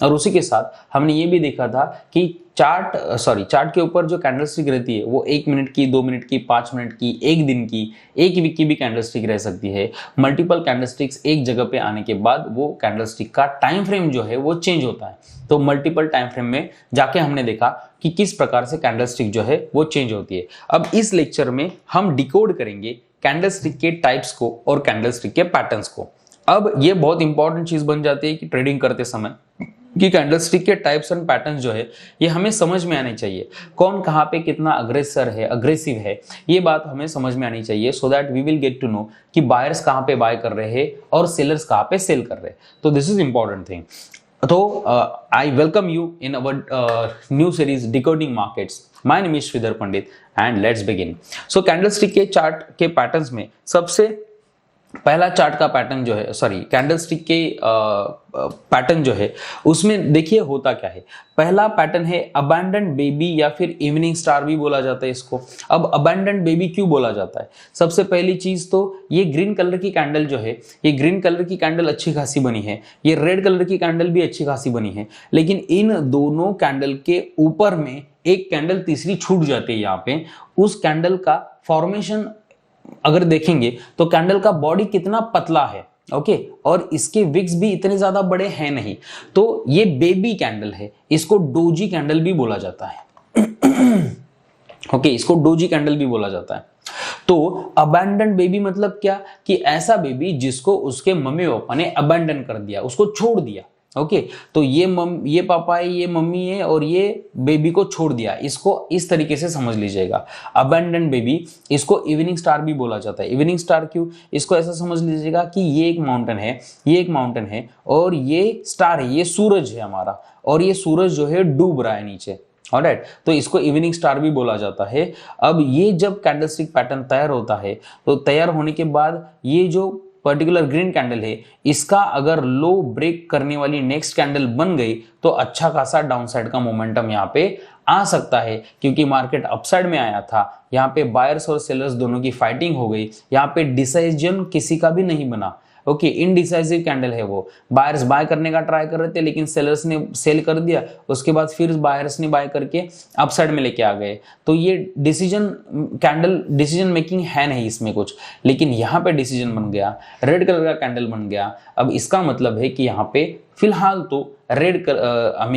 और उसी के साथ हमने ये भी देखा था कि चार्ट के ऊपर जो कैंडलस्टिक रहती है वो 1 मिनट की, 2 मिनट की, 5 मिनट की, 1 दिन की, 1 वीक की भी कैंडलस्टिक रह सकती है। मल्टीपल कैंडलस्टिक्स एक जगह पे आने के बाद वो कैंडलस्टिक का टाइम फ्रेम जो है वो चेंज होता है। तो मल्टीपल टाइम फ्रेम में जाके हमने देखा कि किस प्रकार से कैंडलस्टिक जो है वो चेंज होती है। अब इस लेक्चर में हम डिकोड करेंगे कैंडलस्टिक के टाइप्स को और कैंडलस्टिक के पैटर्न्स को। अब ये बहुत इंपॉर्टेंट चीज बन जाती है कि ट्रेडिंग करते समय कि कैंडलस्टिक के टाइप्स एंड पैटर्न्स जो है ये हमें समझ में आने चाहिए। कौन कहाँ पे कितना अग्रेसिव है ये बात हमें समझ में आनी चाहिए, so that we will get to know कि बायर्स कहाँ पे बाय कर रहे हैं और सेलर्स कहाँ पे सेल कर रहे हैं। तो दिस इज इंपॉर्टेंट थिंग। तो I welcome you in our new series decoding markets. My name is Shridhar Pandit and let's begin. So candlestick के चार्ट के पैटर्न्स में सबसे पहला चार्ट का पैटर्न जो है, कैंडलस्टिक के पैटर्न जो है उसमें देखिए होता क्या है। पहला पैटर्न है अबैंडन्ड बेबी या फिर इवनिंग स्टार भी बोला जाता है इसको। अब अबैंडन्ड बेबी क्यों बोला जाता है? सबसे पहली चीज तो ये ग्रीन कलर की कैंडल जो है, ये ग्रीन कलर की कैंडल अच्छी खासी बनी है, ये रेड कलर की कैंडल भी अच्छी खासी बनी है, लेकिन इन दोनों कैंडल के ऊपर में एक कैंडल तीसरी छूट जाती है। यहाँ पे उस कैंडल का फॉर्मेशन अगर देखेंगे तो कैंडल का बॉडी कितना पतला है, ओके, और इसके विक्स भी इतने ज्यादा बड़े हैं नहीं। तो ये बेबी कैंडल है, इसको डोजी कैंडल भी बोला जाता है। ओके, इसको डोजी कैंडल भी बोला जाता है। तो अबैंडन बेबी मतलब क्या कि ऐसा बेबी जिसको उसके मम्मी पापा ने अबैंडन कर दिया, उसको छोड़ दिया। ओके, तो ये पापा है, ये मम्मी है और ये बेबी को छोड़ दिया, इसको इस तरीके से समझ लीजिएगा अबैंडन बेबी। इसको इवनिंग स्टार भी बोला जाता है। इवनिंग स्टार क्यों? इसको ऐसा समझ लीजिएगा कि ये एक माउंटेन है, ये एक माउंटेन है और ये स्टार है, ये सूरज है हमारा, और ये सूरज जो है डूब रहा है नीचे। ऑलराइट, तो इसको इवनिंग स्टार भी बोला जाता है। अब ये जब कैंडलस्टिक पैटर्न तैयार होता है तो तैयार होने के बाद ये जो पर्टिकुलर ग्रीन कैंडल है, इसका अगर लो ब्रेक करने वाली नेक्स्ट कैंडल बन गई तो अच्छा खासा डाउनसाइड का मोमेंटम यहाँ पे आ सकता है, क्योंकि मार्केट अपसाइड में आया था। यहाँ पे बायर्स और सेलर्स दोनों की फाइटिंग हो गई, यहाँ पे डिसीजन किसी का भी नहीं बना। ओके, इनडिसाइसिव कैंडल है वो। बायर्स बाय करने का ट्राई कर रहे थे लेकिन सेलर्स ने सेल कर दिया, उसके बाद फिर बायर्स ने बाय करके अपसाइड में लेके आ गए। तो ये डिसीजन मेकिंग है नहीं इसमें कुछ, लेकिन यहाँ पे डिसीजन बन गया, रेड कलर का कैंडल बन गया। अब इसका मतलब है कि यहाँ पे फिलहाल तो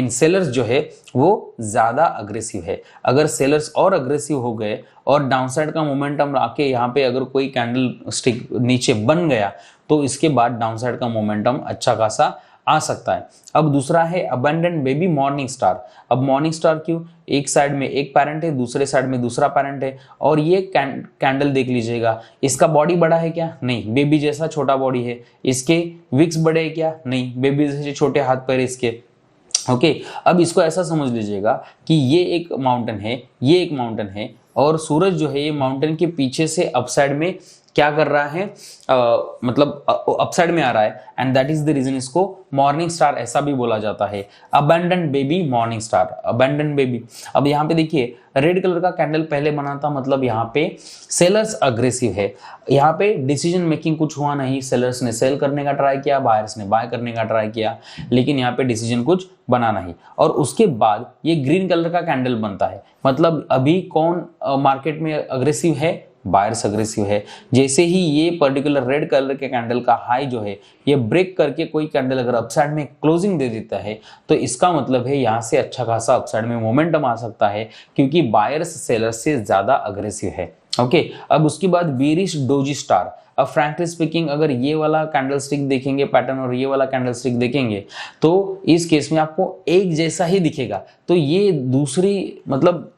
सेलर्स जो है वो ज्यादा अग्रेसिव है। अगर सेलर्स और अग्रेसिव हो गए और डाउनसाइड का मोमेंटम आके यहाँ पे अगर कोई कैंडल स्टिक नीचे बन गया तो इसके बाद डाउनसाइड का मोमेंटम अच्छा खासा आ सकता है। अब दूसरा है अबैंडन बेबी मॉर्निंग स्टार। अब मॉर्निंग स्टार क्यों? एक साइड में एक पैरेंट है, दूसरे साइड में दूसरा पैरेंट है, और ये कैंडल देख लीजिएगा, इसका बॉडी बड़ा है क्या? नहीं, बेबी जैसा छोटा बॉडी है। इसके विक्स बड़े है क्या? नहीं, बेबी जैसे छोटे हाथ पैर इसके। ओके, अब इसको ऐसा समझ लीजिएगा कि ये एक माउंटेन है, ये एक माउंटेन है, और सूरज जो है ये माउंटेन के पीछे से अपसाइड में क्या कर रहा है, मतलब अपसाइड में आ रहा है, and that is the reason इसको मॉर्निंग स्टार ऐसा भी बोला जाता है। Abandon baby morning star, abandon baby. अब यहाँ पे देखिए रेड कलर का कैंडल पहले बना था, मतलब यहाँ पे सेलर्स अग्रेसिव है। यहाँ पे डिसीजन मेकिंग कुछ हुआ नहीं, सेलर्स ने सेल करने का ट्राई किया, बायर्स ने बाय करने का ट्राई किया, लेकिन यहाँ पे डिसीजन कुछ बना नहीं। और उसके बाद ये ग्रीन कलर का कैंडल बनता है, मतलब अभी कौन मार्केट में अग्रेसिव है? बायर्स अग्रेसिव है। जैसे ही ये पर्टिकुलर रेड कलर के कैंडल का हाई जो है ये ब्रेक करके कोई कैंडल अगर अपसाइड में क्लोजिंग दे देता है तो इसका मतलब है यहाँ से अच्छा खासा अपसाइड में मोमेंटम आ सकता है, क्योंकि बायर्स सेलर्स से ज्यादा अग्रेसिव है। ओके, अब उसके बाद बेरिश डोजी स्टार। अब फ्रैंकली स्पीकिंग अगर ये वाला कैंडल स्टिक देखेंगे पैटर्न और ये वाला कैंडल स्टिक देखेंगे तो इस केस में आपको एक जैसा ही दिखेगा। तो ये दूसरी मतलब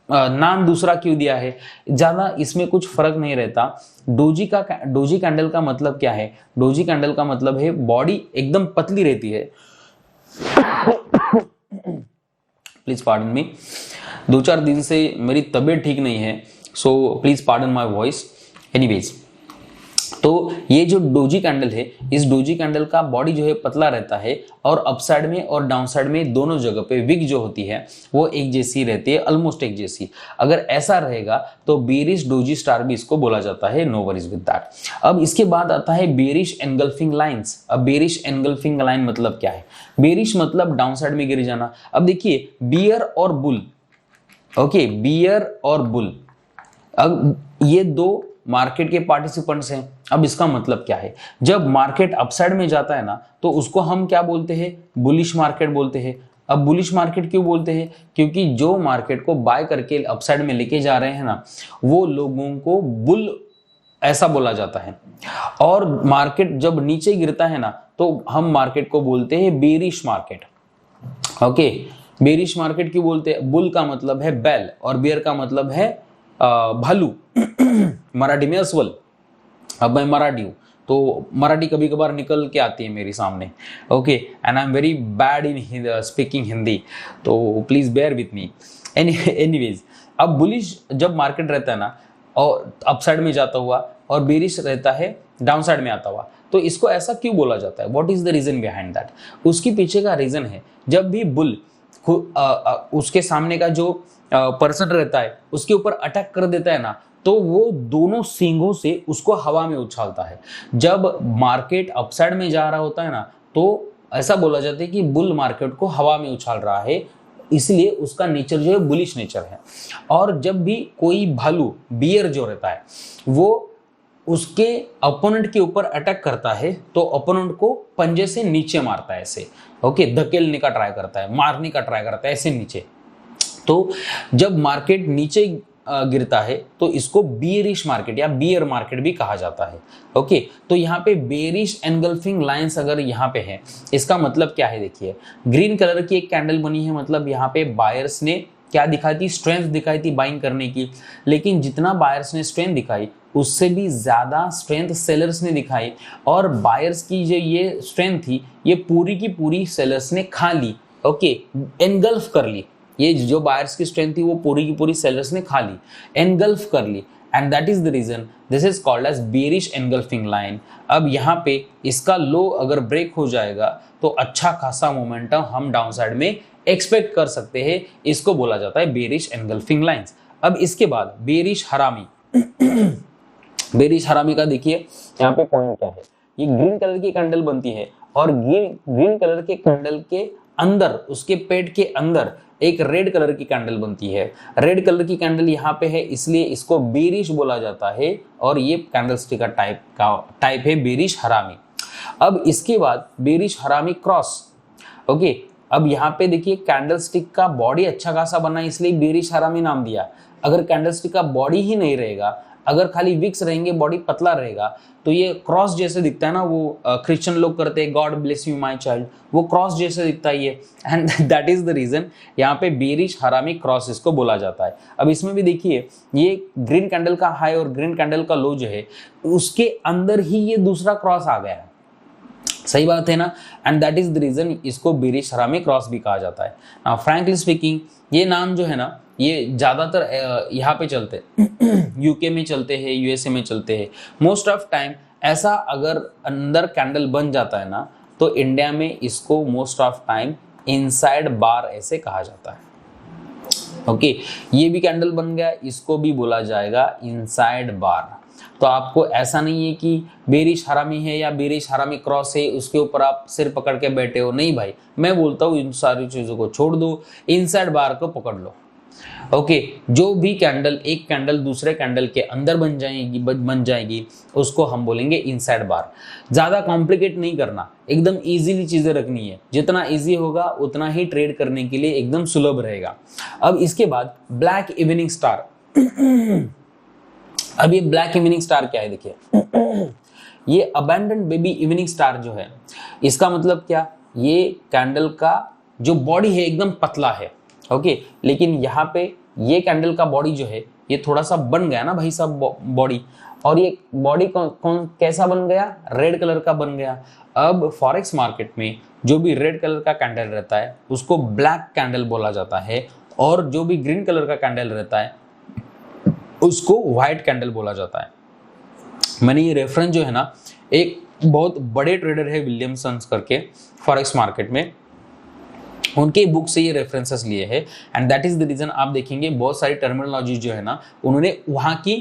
नाम दूसरा क्यों दिया है, ज्यादा इसमें कुछ फर्क नहीं रहता। डोजी कैंडल का मतलब क्या है? डोजी कैंडल का मतलब है बॉडी एकदम पतली रहती है। प्लीज पार्डन मी, 2-4 दिन से मेरी तबीयत ठीक नहीं है, so please pardon my voice. Anyways, तो ये जो डोजी कैंडल है, इस डोजी कैंडल का बॉडी जो है पतला रहता है और अपसाइड में और डाउन साइड में दोनों जगह पे विक जो होती है वो एक जैसी रहती है, ऑलमोस्ट एक जैसी। अगर ऐसा रहेगा तो बेरिश डोजी स्टार भी इसको बोला जाता है। No worries with that. अब इसके बाद आता है बेरिश एनगल्फिंग लाइंस। अब बेरिश एनगल्फिंग लाइन मतलब क्या है? बेरिश मतलब डाउन साइड में गिर जाना। अब देखिए बियर और बुल, ओके, बियर और बुल, अब ये दो मार्केट के पार्टिसिपेंट्स हैं। अब इसका मतलब क्या है? जब मार्केट अपसाइड में जाता है ना तो उसको हम क्या बोलते हैं? बुलिश मार्केट बोलते हैं। अब बुलिश मार्केट क्यों बोलते हैं? क्योंकि जो मार्केट को बाय करके अपसाइड में लेके जा रहे हैं ना, वो लोगों को बुल ऐसा बोला जाता है। और मार्केट जब नीचे गिरता है ना तो हम मार्केट को बोलते हैं bearish market. Okay, bearish market क्यों बोलते हैं? बुल का मतलब है बैल और बेयर का मतलब है भालू, मराठी में अस्वल। अब मैं मराठी हूं तो मराठी कभी कभार निकल के आती है मेरे सामने, okay, and I am very bad in speaking Hindi, तो please bear with me. Anyways, अब बुलिश जब मार्केट रहता है ना और अपसाइड में जाता हुआ और बेरिश रहता है डाउन साइड में आता हुआ, तो इसको ऐसा क्यों बोला जाता है? What is the reason behind that? उसके पीछे का रीजन है, जब भी बुल उसके सामने का जो पर्सन रहता है उसके ऊपर अटैक कर देता है ना, तो वो दोनों सींगों से उसको हवा में उछालता है। जब मार्केट अपसाइड में जा रहा होता है ना तो ऐसा बोला जाता है कि बुल मार्केट को हवा में उछाल रहा है, इसलिए उसका नेचर जो है बुलिश नेचर है। और जब भी कोई भालू, बियर जो रहता है, वो उसके अपोनेंट के ऊपर अटैक करता है तो अपोनेंट को पंजे से नीचे मारता है ऐसे, ओके, धकेलने का ट्राई करता है, मारने का ट्राई करता है ऐसे नीचे। तो जब मार्केट नीचे गिरता है तो इसको बियरिश मार्केट या बियर मार्केट भी कहा जाता है। ओके, तो यहाँ पे बेरिश एनगल्फिंग लाइंस अगर यहाँ पे है, इसका मतलब क्या है? देखिए, ग्रीन कलर की एक कैंडल बनी है, मतलब यहाँ पे बायर्स ने क्या दिखाई थी? स्ट्रेंथ दिखाई थी बाइंग करने की। लेकिन जितना बायर्स ने स्ट्रेंथ दिखाई उससे भी ज्यादा स्ट्रेंथ सेलर्स ने दिखाई, और बायर्स की जो ये स्ट्रेंथ थी ये पूरी की पूरी सेलर्स ने खा ली, ओके, एनगल्फ कर ली। ये जो बायर्स की स्ट्रेंथ थी वो पूरी की पूरी सेलर्स ने खा ली, एनगल्फ कर ली, and that is the reason this is called as bearish engulfing line. अब यहाँ पे इसका लो अगर ब्रेक हो जाएगा तो अच्छा खासा मोमेंटम हम डाउन साइड में एक्सपेक्ट कर सकते हैं, इसको बोला जाता है बेरिश एनगल्फिंग लाइंस। अब इसके बाद बेरिश हरामी। बेरिश हरामी का देखिए यहाँ पे पॉइंट क्या है? ये ग्रीन कलर की कैंडल बनती है और ग्रीन कलर के कैंडल के अंदर, उसके पेट के अंदर एक रेड कलर की कैंडल बनती है। रेड कलर की कैंडल यहाँ पे है इसलिए इसको बेरिश बोला जाता है, और ये कैंडलस्टिक का टाइप है बेरिश हरामी। अब इसके बाद बेरिश हरामी क्रॉस, ओके। अब यहाँ पे देखिए कैंडलस्टिक का बॉडी अच्छा खासा बना है इसलिए बेरिश हरामी नाम दिया। अगर कैंडलस्टिक का बॉडी ही नहीं रहेगा, अगर खाली विक्स रहेंगे, बॉडी पतला रहेगा, तो ये क्रॉस जैसे दिखता है ना, वो क्रिश्चियन लोग करते हैं God bless you my child, वो क्रॉस जैसे दिखता है ये, and that is the reason यहाँ पे बेरिश हरामी क्रॉस इसको बोला जाता है। अब इसमें भी देखिए ये ग्रीन कैंडल का हाई और ग्रीन कैंडल का लो जो है उसके अंदर ही ये दूसरा क्रॉस आ गया है, सही बात है ना, and that is the reason इसको बेरिश हरामी क्रॉस भी कहा जाता है। नाउ फ्रैंकली स्पीकिंग, ये नाम जो है ना ये ज्यादातर यहाँ पे चलते हैं, यूके में चलते हैं, यूएसए में चलते हैं मोस्ट ऑफ टाइम। ऐसा अगर अंदर कैंडल बन जाता है ना तो इंडिया में इसको मोस्ट ऑफ टाइम इनसाइड बार ऐसे कहा जाता है, ओके। ये भी कैंडल बन गया, इसको भी बोला जाएगा इनसाइड बार। तो आपको ऐसा नहीं है कि बेरिश हरामी है या बेरिश हरामी क्रॉस है उसके ऊपर आप सिर पकड़ के बैठे हो, नहीं भाई, मैं बोलता हूँ इन सारी चीजों को छोड़ दो, इनसाइड बार को पकड़ लो, ओके। जो भी कैंडल, एक कैंडल दूसरे कैंडल के अंदर बन जाएगी उसको हम बोलेंगे इनसाइड बार। ज्यादा कॉम्प्लिकेट नहीं करना, एकदम इजीली चीजें रखनी है, जितना इजी होगा उतना ही ट्रेड करने के लिए एकदम सुलभ रहेगा। अब इसके बाद ब्लैक इवनिंग स्टार। अब ये ब्लैक इवनिंग स्टार क्या है? देखिए ये अबैंडन्ड बेबी इवनिंग स्टार जो है, इसका मतलब क्या? ये कैंडल का जो बॉडी है एकदम पतला है, ओके, लेकिन यहाँ पे ये कैंडल का बॉडी जो है ये थोड़ा सा बन गया ना भाई साहब बॉडी, और ये बॉडी कौन कैसा बन गया? रेड कलर का बन गया। अब फॉरेक्स मार्केट में जो भी रेड कलर का कैंडल रहता है उसको ब्लैक कैंडल बोला जाता है, और जो भी ग्रीन कलर का कैंडल रहता है उसको व्हाइट कैंडल बोला जाता है। मैंने ये रेफरेंस जो है ना, एक बहुत बड़े ट्रेडर है विलियमसन करके फॉरेक्स मार्केट में, उनके बुक से ये रेफरेंसेस लिए हैं। And that is the reason आप देखेंगे बहुत सारी टर्मिनोलॉजी जो है ना उन्होंने वहाँ की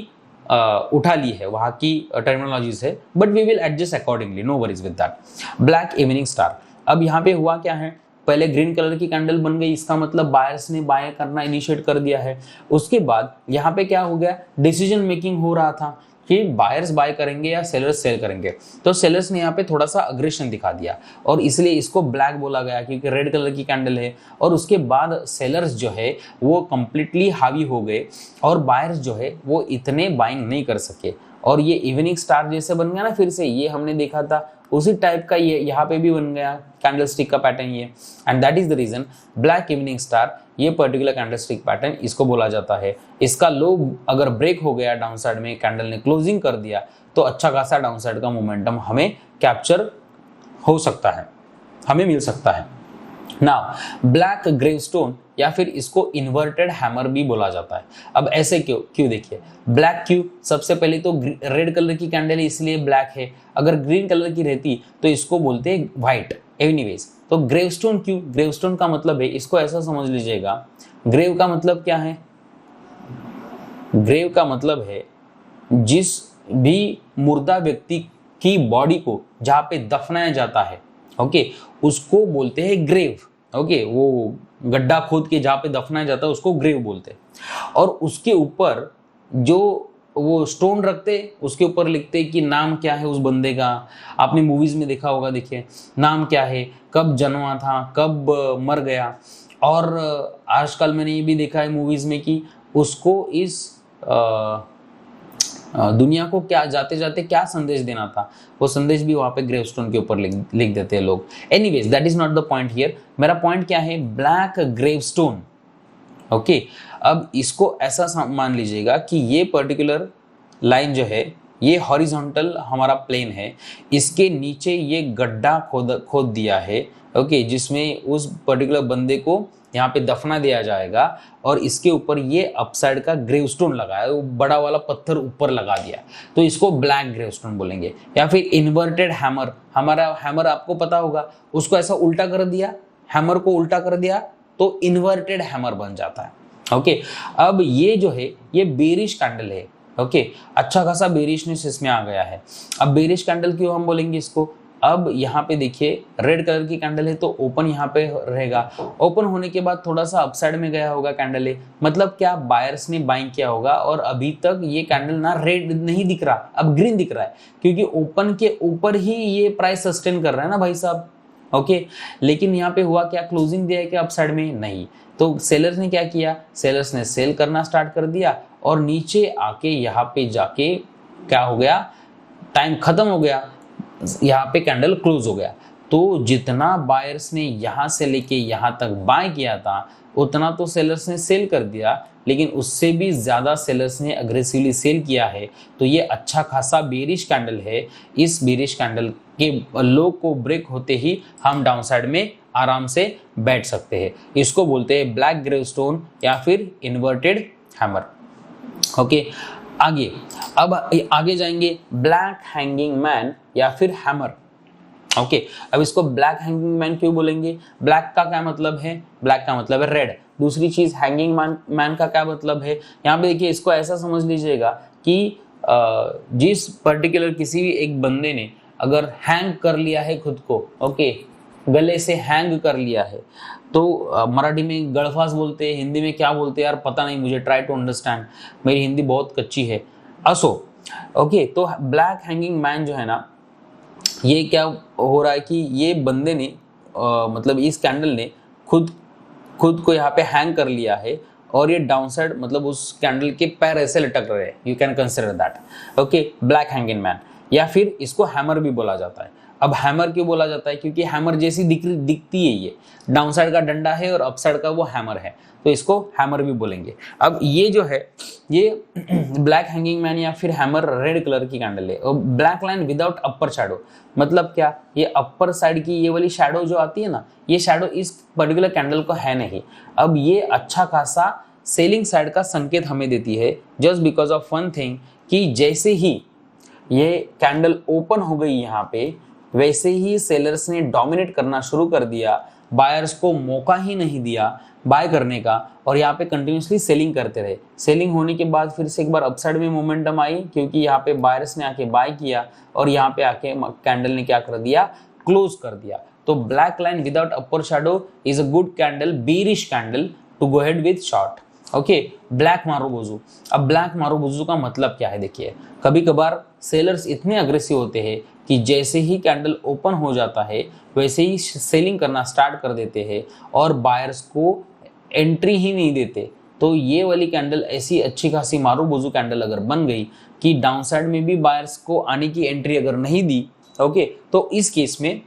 उठा ली है, वहाँ की टर्मिनोलॉजीज है, but we will adjust accordingly, no worries with that. Black evening star, अब यहाँ पे हुआ क्या है, पहले ग्रीन कलर की कैंडल बन गई, इसका मतलब बायर्स ने बाय करना इनिशिएट कर दिया है। उसके बाद यहाँ पे क्या हो गया, डिसीजन मेकिंग हो रहा था कि बायर्स बाय करेंगे या सेलर्स सेल करेंगे, तो सेलर्स ने यहाँ पे थोड़ा सा अग्रेशन दिखा दिया और इसलिए इसको ब्लैक बोला गया क्योंकि रेड कलर की कैंडल है। और उसके बाद सेलर्स जो है वो कंप्लीटली हावी हो गए और बायर्स जो है वो इतने बाइंग नहीं कर सके और ये इवनिंग स्टार जैसे बन गया ना, फिर से ये हमने देखा था उसी टाइप का ये यहाँ पे भी बन गया कैंडलस्टिक का पैटर्न ये। And that is the reason black evening star, ये पर्टिकुलर कैंडलस्टिक पैटर्न इसको बोला जाता है। इसका लो अगर ब्रेक हो गया डाउन साइड में, कैंडल ने क्लोजिंग कर दिया, तो अच्छा खासा डाउन साइड का मोमेंटम हमें कैप्चर हो सकता है, हमें मिल सकता है। नाउ ब्लैक ग्रेवस्टोन या फिर इसको इन्वर्टेड हैमर भी बोला जाता है। अब ऐसे क्यों देखिए, ब्लैक क्यों, सबसे पहले तो रेड कलर की कैंडल है इसलिए ब्लैक है, अगर ग्रीन कलर की रहती तो इसको बोलते हैं व्हाइट। एनीवेज, तो ग्रेवस्टोन क्यों, ग्रेवस्टोन का मतलब है, इसको ऐसा समझ लीजिएगा, ग्रेव का मतलब क्या है, ग्रेव का मतलब है जिस भी मुर्दा व्यक्ति की बॉडी को जहां पे दफनाया जाता है, ओके, उसको बोलते हैं ग्रेव। ओके, वो गड्ढा खोद के जहां पे दफनाया जाता है उसको ग्रेव बोलते हैं। और उसके ऊपर जो वो स्टोन रखते, उसके ऊपर लिखते कि नाम क्या है उस बंदे का, आपने मूवीज में देखा होगा, देखिए नाम क्या है, कब जन्मा था, कब मर गया। और आजकल मैंने ये भी देखा है मूवीज में कि उसको इस दुनिया को क्या जाते जाते क्या संदेश देना था, वो संदेश भी वहां पे ग्रेवस्टोन के ऊपर लिख देते हैं लोग। Anyways, that is not the point here. मेरा पॉइंट क्या है, ब्लैक ग्रेवस्टोन। ओके, अब इसको ऐसा मान लीजिएगा कि ये पर्टिकुलर लाइन जो है ये हॉरिजॉन्टल हमारा प्लेन है, इसके नीचे ये गड्ढा खोद दिया है, ओके, जिसमें उस पर्टिकुलर बंदे को यहाँ पे दफना दिया जाएगा और इसके ऊपर ये अपसाइड का ग्रेवस्टोन लगाया, वो बड़ा वाला पत्थर ऊपर लगा दिया, तो इसको ब्लैक ग्रेवस्टोन बोलेंगे। या फिर इन्वर्टेड हैमर, हमारा हैमर आपको पता होगा, उसको ऐसा उल्टा कर दिया, हैमर को उल्टा कर दिया तो इन्वर्टेड हैमर बन जाता है। ओके, अब ये जो है ये बेरिश कैंडल है। ओके, अच्छा खासा बेरिशनेस इसमें आ गया है। अब बेरिश कैंडल क्यों हम बोलेंगे इसको, अब यहाँ पे देखिए रेड कलर की कैंडल है तो ओपन यहाँ पे रहेगा, ओपन होने के बाद थोड़ा सा अपसाइड में गया होगा कैंडल है, मतलब क्या, बायर्स ने बाइंग किया होगा और अभी तक ये कैंडल ना रेड नहीं दिख रहा, अब ग्रीन दिख रहा है क्योंकि ओपन के ऊपर ही ये प्राइस सस्टेन कर रहा है ना भाई साहब। ओके, लेकिन यहाँ पे हुआ क्या, क्लोजिंग दिया है क्या अपसाइड में, नहीं, तो सेलर्स ने क्या किया, सेलर्स ने सेल करना स्टार्ट कर दिया और नीचे आके यहाँ पे जाके क्या हो गया, टाइम खत्म हो गया, यहाँ पे कैंडल क्लोज हो गया। तो जितना बायर्स ने यहाँ से लेके यहाँ तक बाय किया था उतना तो सेलर्स ने सेल कर दिया, लेकिन उससे भी ज़्यादा सेलर्स ने अग्रेसिवली सेल किया है। तो ये अच्छा खासा बेरिश कैंडल है। इस बेरिश कैंडल के लो को ब्रेक होते ही हम डाउन साइड में आराम से बैठ सकते हैं। इसको बोलते हैं ब्लैक ग्रेवस्टोन या फिर इन्वर्टेड हैमर। ओके, आगे, अब आगे जाएंगे ब्लैक हैंगिंग मैन या फिर हैमर। ओके, अब इसको ब्लैक हैंगिंग मैन क्यों बोलेंगे, ब्लैक का क्या मतलब है, ब्लैक का मतलब है रेड। दूसरी चीज हैंगिंग मैन का क्या मतलब है, यहाँ पे देखिए, इसको ऐसा समझ लीजिएगा कि जिस पर्टिकुलर किसी भी एक बंदे ने अगर हैंग कर लिया है खुद को, ओके, गले से हैंग कर लिया है, तो मराठी में गड़फास बोलते हैं, हिंदी में क्या बोलते हैं यार पता नहीं मुझे, ट्राई टू अंडरस्टैंड, मेरी हिंदी बहुत कच्ची है। असो, ओके, तो ब्लैक हैंगिंग मैन जो है ना, ये क्या हो रहा है कि ये बंदे ने मतलब इस कैंडल ने खुद को यहाँ पे हैंग कर लिया है और ये डाउन साइड मतलब उस कैंडल के पैर ऐसे लटक रहे हैं, you can consider that. Okay, black hanging man या फिर इसको हैमर भी बोला जाता है। अब हैमर क्यों बोला जाता है, क्योंकि हैमर जैसी दिखती है, ये डाउन साइड का डंडा है और अप साइड का वो हैमर है, तो इसको हैमर भी बोलेंगे। अब ये जो है ये ब्लैक हैंगिंग मैन या फिर हैमर रेड कलर की कैंडल है और black line without upper shadow, मतलब क्या, ये अपर साइड की ये वाली शैडो जो आती है ना, ये शैडो इस पर्टिकुलर कैंडल को है नहीं। अब ये अच्छा खासा सेलिंग साइड का संकेत हमें देती है, just because of one thing कि जैसे ही ये कैंडल ओपन हो गई यहाँ पे, वैसे ही सेलर्स ने डोमिनेट करना शुरू कर दिया, बायर्स को मौका ही नहीं दिया बाय करने का, और यहाँ पे कंटिन्यूसली सेलिंग करते रहे। सेलिंग होने के बाद फिर से एक बार अपसाइड में मोमेंटम आई, क्योंकि यहाँ पे बायर्स ने आके बाय किया और यहाँ पे आके कैंडल ने क्या कर दिया, क्लोज कर दिया। तो black line without upper shadow is a good candle, bearish candle to go head with short. Okay, black marubozu. अब ब्लैक मारुबोजू का मतलब क्या है, देखिए कभी कभार सेलर्स इतने अग्रेसिव होते हैं कि जैसे ही कैंडल ओपन हो जाता है वैसे ही सेलिंग करना स्टार्ट कर देते हैं और बायर्स को एंट्री ही नहीं देते। तो ये वाली कैंडल ऐसी अच्छी खासी मारुबोजू कैंडल अगर बन गई कि डाउनसाइड में भी बायर्स को आने की एंट्री अगर नहीं दी, ओके, तो इस केस में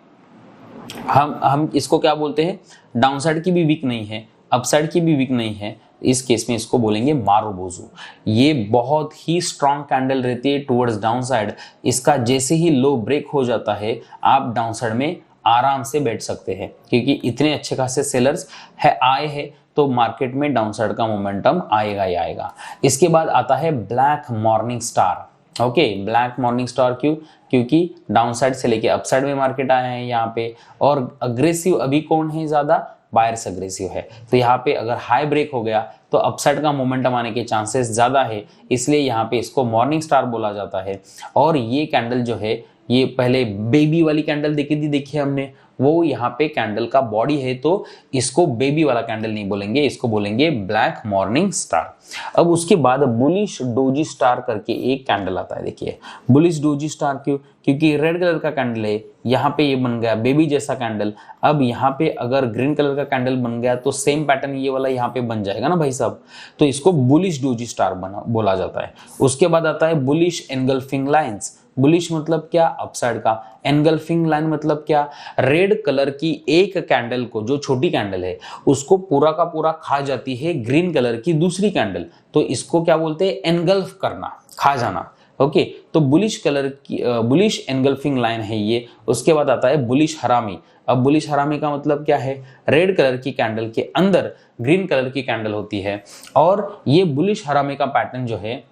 हम इसको क्या बोलते हैं, डाउनसाइड की भी वीक नहीं है, अपसाइड की भी वीक नहीं है, इस केस में इसको बोलेंगे मारुबोजू। ये बहुत ही स्ट्रॉन्ग कैंडल रहती है टुवर्ड्स डाउनसाइड। इसका जैसे ही लो ब्रेक हो जाता है आप डाउनसाइड में आराम से बैठ सकते हैं, क्योंकि इतने अच्छे खासे सेलर्स आए हैं तो मार्केट में डाउनसाइड का मोमेंटम आएगा ही आएगा। इसके बाद आता है black morning star. Okay, black morning star क्यों, क्योंकि डाउनसाइड से लेके अपसाइड में मार्केट आया है यहाँ पे, और अग्रेसिव अभी कौन है ज्यादा, बायर्स अग्रेसिव है। तो यहाँ पे अगर हाई ब्रेक हो गया तो अपसाइड का मोमेंटम आने के चांसेस ज्यादा है, इसलिए यहाँ पे इसको मॉर्निंग स्टार बोला जाता है। और ये कैंडल जो है, ये पहले बेबी वाली कैंडल देखी थी, देखिए हमने, वो यहाँ पे कैंडल का बॉडी है, तो इसको बेबी वाला कैंडल नहीं बोलेंगे, इसको बोलेंगे ब्लैक मॉर्निंग स्टार। अब उसके बाद बुलिश डोजी स्टार करके एक कैंडल आता है, देखिए बुलिश डोजी स्टार क्यों, क्योंकि रेड कलर का कैंडल है, यहाँ पे ये बन गया बेबी जैसा कैंडल। अब यहाँ पे अगर ग्रीन कलर का कैंडल बन गया तो सेम पैटर्न ये वाला यहाँ पे बन जाएगा ना भाई साहब, तो इसको बुलिश डोजी स्टार बोला जाता है। उसके बाद आता है बुलिश एनगल्फिंग लाइंस। बुलिश मतलब क्या, अपसाइड का। एनगल्फिंग लाइन मतलब क्या, रेड कलर की एक कैंडल को, जो छोटी कैंडल है, उसको पूरा का पूरा खा जाती है ग्रीन कलर की दूसरी कैंडल, तो इसको क्या बोलते हैं, एनगल्फ करना, खा जाना। ओके, तो बुलिश कलर की बुलिश एनगल्फिंग लाइन है ये। उसके बाद आता है बुलिश हरामी। अब बुलिश हरामी का मतलब क्या है, रेड कलर की कैंडल के अंदर ग्रीन कलर की कैंडल होती है, और ये बुलिश हरामी का पैटर्न जो है,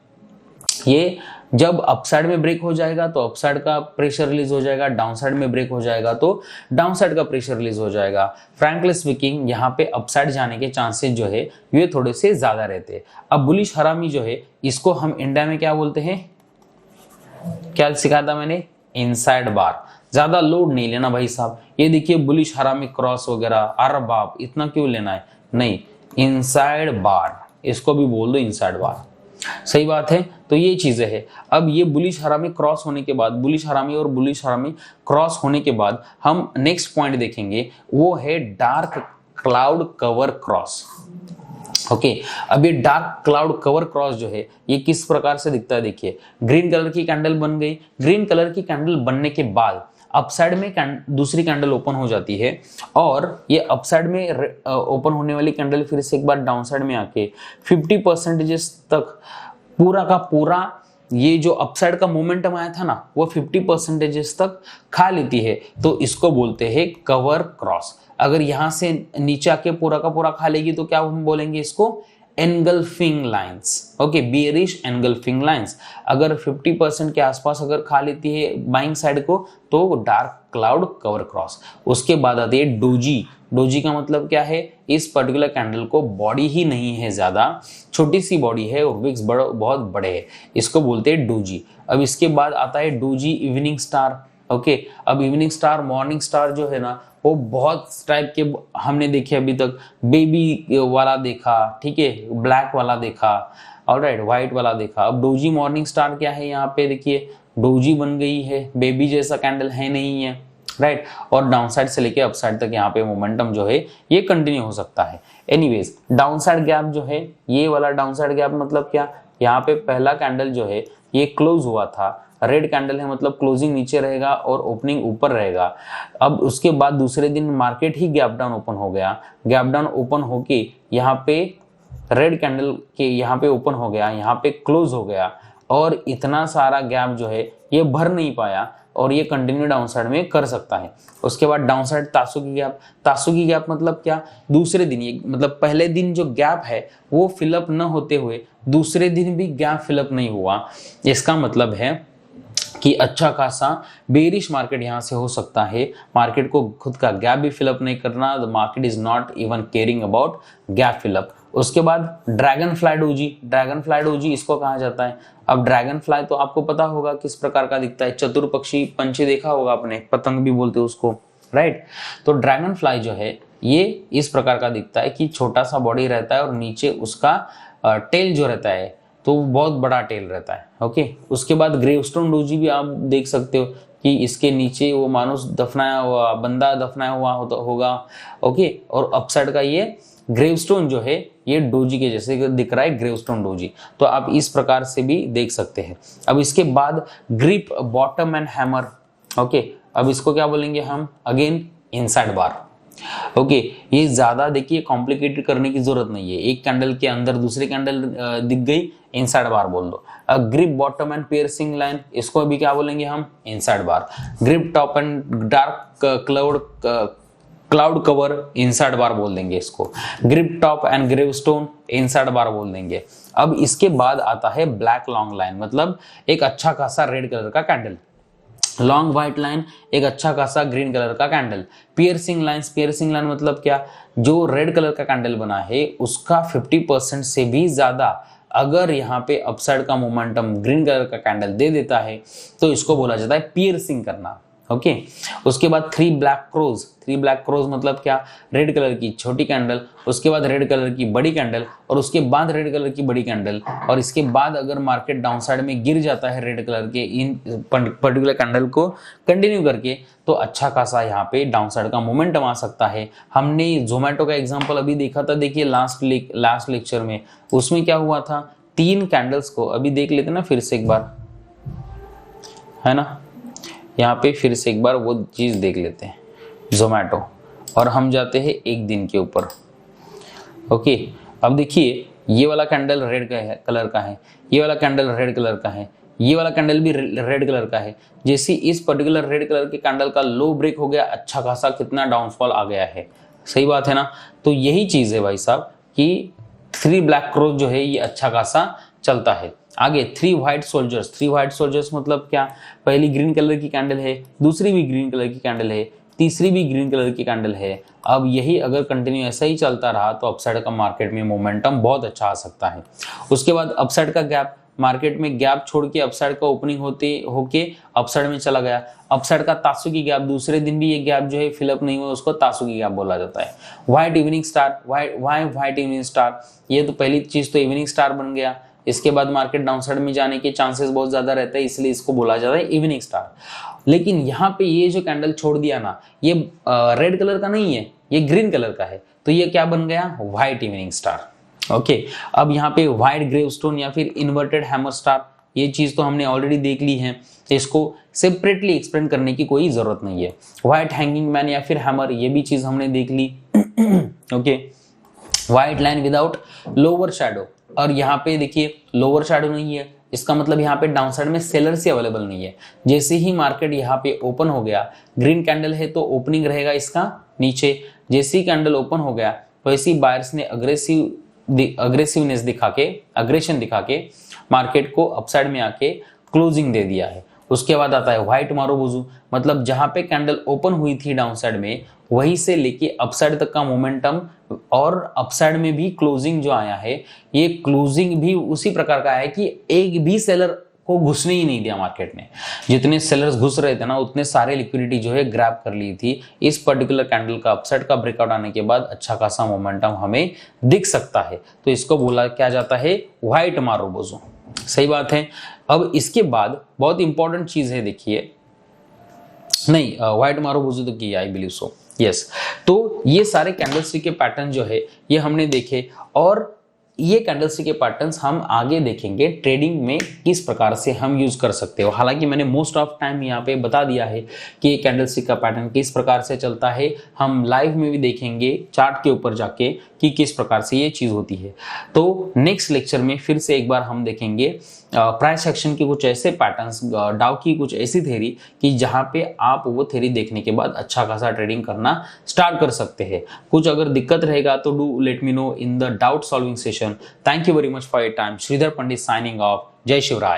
ये जब अपसाइड में ब्रेक हो जाएगा तो अपसाइड का प्रेशर रिलीज हो जाएगा, डाउनसाइड में ब्रेक हो जाएगा तो डाउनसाइड का प्रेशर रिलीज हो जाएगा। फ्रैंकली स्पीकिंग यहाँ पे अपसाइड जाने के चांसेस जो है ये थोड़े से ज्यादा रहते हैं। अब बुलिश हरामी जो है, इसको हम इंडिया में क्या बोलते हैं, क्या सिखाया था मैंने, इनसाइड बार। ज्यादा लोड नहीं लेना भाई साहब, ये देखिए बुलिश हरामी क्रॉस वगैरह, अरे बाप इतना क्यों लेना है, नहीं, इनसाइड बार, इसको भी बोल दो इनसाइड बार, सही बात है। तो ये चीजें हैं। अब ये बुलिश हरामी क्रॉस होने के बाद, बुलिश हरामी और बुलिश हरामी क्रॉस होने के बाद हम नेक्स्ट पॉइंट देखेंगे, वो है dark cloud cover cross. Okay, अब ये डार्क क्लाउड कवर क्रॉस जो है ये किस प्रकार से दिखता है, देखिए ग्रीन कलर की कैंडल बन गई, ग्रीन कलर की कैंडल बनने के बाद अपसाइड में दूसरी कैंडल ओपन हो जाती है, और ये अपसाइड में ओपन होने वाली कैंडल फिर से एक बार डाउनसाइड में आके 50% तक पूरा का पूरा ये जो अपसाइड का मोमेंटम आया था ना, वो 50% तक खा लेती है, तो इसको बोलते हैं कवर क्रॉस। अगर यहां से नीचे आके पूरा का पूरा खा लेगी तो क्या हम बोलेंगे इसको, engulfing lines. Okay, bearish engulfing lines. अगर 50% के आसपास अगर खा लेती है बाइंग साइड को तो डार्क क्लाउड कवर क्रॉस। उसके बाद आती है डोजी। डोजी का मतलब क्या है, इस पर्टिकुलर कैंडल को बॉडी ही नहीं है ज्यादा, छोटी सी बॉडी है और विक्स बहुत बड़े हैं, इसको बोलते हैं डोजी। अब इसके बाद आता है डोजी इवनिंग स्टार। ओके, अब इवनिंग स्टार, मॉर्निंग स्टार जो है ना, वो बहुत टाइप के हमने देखे अभी तक, बेबी वाला देखा, ठीक है, ब्लैक वाला देखा, ऑलराइट, व्हाइट वाला देखा। अब डोजी मॉर्निंग स्टार क्या है, यहाँ पे देखिए डोजी बन गई है, बेबी जैसा कैंडल है नहीं है, राइट, और डाउनसाइड से लेके अपसाइड तक यहाँ पे मोमेंटम जो है ये कंटिन्यू हो सकता है। एनीवेज, डाउनसाइड गैप जो है, ये वाला डाउनसाइड गैप मतलब क्या, यहाँ पे पहला कैंडल जो है ये क्लोज हुआ था, रेड कैंडल है मतलब क्लोजिंग नीचे रहेगा और ओपनिंग ऊपर रहेगा। अब उसके बाद दूसरे दिन मार्केट ही गैप डाउन ओपन हो गया, गैप डाउन ओपन होके यहाँ पे रेड कैंडल के यहाँ पे ओपन हो गया, यहाँ पे क्लोज हो गया, और इतना सारा गैप जो है ये भर नहीं पाया और ये कंटिन्यू डाउनसाइड में कर सकता है। उसके बाद डाउनसाइड तासुकी गैप। तासुकी गैप मतलब क्या, दूसरे दिन, ये मतलब पहले दिन जो गैप है वो फिलअप न होते हुए दूसरे दिन भी गैप फिलअप नहीं हुआ, इसका मतलब है कि अच्छा खासा बेरिश मार्केट यहाँ से हो सकता है। मार्केट को खुद का गैप भी फिलअप नहीं करना, the market is not even caring about gap fill up. उसके बाद dragon fly doji, dragon fly doji इसको कहा जाता है। अब ड्रैगन फ्लाई तो आपको पता होगा किस प्रकार का दिखता है, चतुर्पक्षी पंछी देखा होगा आपने, पतंग भी बोलते हैं उसको, राइट। तो ड्रैगन फ्लाई जो है ये इस प्रकार का दिखता है कि छोटा सा बॉडी रहता है और नीचे उसका टेल जो रहता है तो बहुत बड़ा टेल रहता है, ओके। उसके बाद ग्रेवस्टोन डोजी भी आप देख सकते हो कि इसके नीचे वो मानुष दफनाया हुआ, बंदा दफनाया हुआ होगा, ओके। और अपसाइड का ये ग्रेवस्टोन जो है ये डोजी के जैसे दिख रहा है, ग्रेवस्टोन डोजी। तो आप इस प्रकार से भी देख सकते हैं। अब इसके बाद grip bottom and hammer, okay. अब इसको क्या बोलेंगे हम, अगेन इनसाइड बार, ओके। ये ज्यादा देखिए कॉम्प्लिकेटेड करने की जरूरत नहीं है, एक कैंडल के अंदर दूसरी कैंडल दिख गई, इनसाइड बार बोल दो। अब grip bottom and piercing line, इसको भी क्या बोलेंगे हम, inside bar. Grip top and dark cloud cover, inside bar बोल देंगे इसको। Grip top and gravestone, inside bar बोल देंगे। अब इसके बाद आता है ब्लैक लॉन्ग लाइन, मतलब एक अच्छा खासा रेड कलर का कैंडल। लॉन्ग व्हाइट लाइन, एक अच्छा खासा ग्रीन कलर का candle. Piercing lines, piercing line मतलब क्या, जो रेड कलर का कैंडल बना है उसका 50% से भी ज्यादा अगर यहाँ पे अपसाइड का मोमेंटम ग्रीन कलर का कैंडल दे देता है तो इसको बोला जाता है पियर्सिंग करना, ओके। उसके बाद 3 ब्लैक क्रोज, 3 ब्लैक क्रोज मतलब क्या, रेड कलर की छोटी कैंडल, उसके बाद रेड कलर की बड़ी कैंडल, और उसके बाद रेड कलर की बड़ी कैंडल, और इसके बाद अगर मार्केट डाउन साइड में गिर जाता है रेड कलर के इन पर्टिकुलर कैंडल को कंटिन्यू करके, तो अच्छा खासा यहाँ पे डाउन साइड का मोमेंटम आ सकता है। हमने जोमेटो का एग्जाम्पल अभी देखा था, देखिए लास्ट लेक्चर में, उसमें क्या हुआ था, 3 कैंडल्स को, अभी देख लेते ना फिर से एक बार, है ना, यहाँ पे फिर से एक बार वो चीज देख लेते हैं जोमेटो, और हम जाते हैं एक दिन के ऊपर, ओके। अब देखिए ये वाला कैंडल रेड कलर का है, ये वाला कैंडल रेड कलर का है, ये वाला कैंडल भी रेड कलर का है। जैसे इस पर्टिकुलर रेड कलर के कैंडल का लो ब्रेक हो गया, अच्छा खासा कितना डाउनफॉल आ गया है, सही बात है ना। तो यही चीज है भाई साहब कि 3 ब्लैक क्रोज जो है ये अच्छा खासा चलता है। आगे 3 व्हाइट सोल्जर्स, 3 व्हाइट सोल्जर्स मतलब क्या, पहली ग्रीन कलर की कैंडल है, दूसरी भी ग्रीन कलर की कैंडल है, तीसरी भी ग्रीन कलर की कैंडल है। अब यही अगर कंटिन्यू ऐसा ही चलता रहा तो अपसाइड का मार्केट में मोमेंटम बहुत अच्छा आ सकता है। उसके बाद अपसाइड का गैप, मार्केट में गैप छोड़ के अपसाइड का ओपनिंग होके अपसाइड में चला गया। अपसाइड का तासुकी गैप, दूसरे दिन भी ये गैप जो है फिलअप नहीं हुआ, उसको तासुकी गैप बोला जाता है। White evening star, white evening star, ये तो पहली चीज तो इवनिंग स्टार बन गया। इसके बाद मार्केट डाउनसाइड में जाने के चांसेस बहुत ज्यादा रहते हैं, इसलिए इसको बोला जाता है इवनिंग स्टार। लेकिन यहाँ पे ये जो कैंडल छोड़ दिया ना, ये रेड कलर का नहीं है, ये ग्रीन कलर का है, तो ये क्या बन गया, व्हाइट इवनिंग स्टार, ओके। अब यहाँ पे व्हाइट ग्रेवस्टोन या फिर इन्वर्टेड हैमर स्टार, ये चीज तो हमने ऑलरेडी देख ली है, तो इसको सेपरेटली एक्सप्लेन करने की कोई जरूरत नहीं है। व्हाइट हैंगिंग मैन या फिर हैमर, ये भी चीज हमने देख ली, okay. White line without lower shadow, और यहाँ पे देखिए लोअर शैडो नहीं है, इसका मतलब यहाँ पे डाउन साइड में सेलर्स ही अवेलेबल नहीं है। जैसे ही मार्केट यहाँ पे ओपन हो गया, ग्रीन कैंडल है तो ओपनिंग रहेगा इसका नीचे, जैसे ही कैंडल ओपन हो गया वैसे ही बायर्स ने अग्रेसिवनेस अग्रेशन दिखा के मार्केट को अपसाइड में आके क्लोजिंग दे दिया है। उसके बाद आता है व्हाइट मारुबोजू, मतलब जहां पे कैंडल ओपन हुई थी डाउन साइड में वहीं से लेके अपसाइड तक का मोमेंटम, और अपसाइड में भी क्लोजिंग जो आया है, ये क्लोजिंग भी उसी प्रकार का है कि एक भी सेलर को घुसने ही नहीं दिया मार्केट ने। जितने सेलर्स घुस रहे थे ना उतने सारे लिक्विडिटी जो है ग्रैब कर ली थी। इस पर्टिकुलर कैंडल का अपसाइड का ब्रेकआउट आने के बाद अच्छा खासा मोमेंटम हमें दिख सकता है, तो इसको बोला क्या जाता है, व्हाइट मारुबोजू, सही बात है। अब इसके बाद बहुत इंपॉर्टेंट चीज है, देखिए, नहीं व्हाइट मारुबोजू तो किया, आई बिलीव सो, यस। तो ये सारे कैंडलस्टिक के पैटर्न जो है ये हमने देखे, और ये कैंडलस्टिक के पैटर्न्स हम आगे देखेंगे ट्रेडिंग में किस प्रकार से हम यूज कर सकते हो। हालांकि मैंने मोस्ट ऑफ टाइम यहाँ पे बता दिया है कि कैंडलस्टिक का पैटर्न किस प्रकार से चलता है, हम लाइव में भी देखेंगे चार्ट के ऊपर जाके कि किस प्रकार से ये चीज होती है। तो नेक्स्ट लेक्चर में फिर से एक बार हम देखेंगे प्राइस एक्शन के कुछ ऐसे पैटर्न्स, डाउ की कुछ ऐसी थ्योरी कि जहां पे आप वो थ्योरी देखने के बाद अच्छा खासा ट्रेडिंग करना स्टार्ट कर सकते हैं। कुछ अगर दिक्कत रहेगा तो do let me know in the doubt solving session. Thank you very much for your time. Shridhar Pandit signing off. जय शिवराय।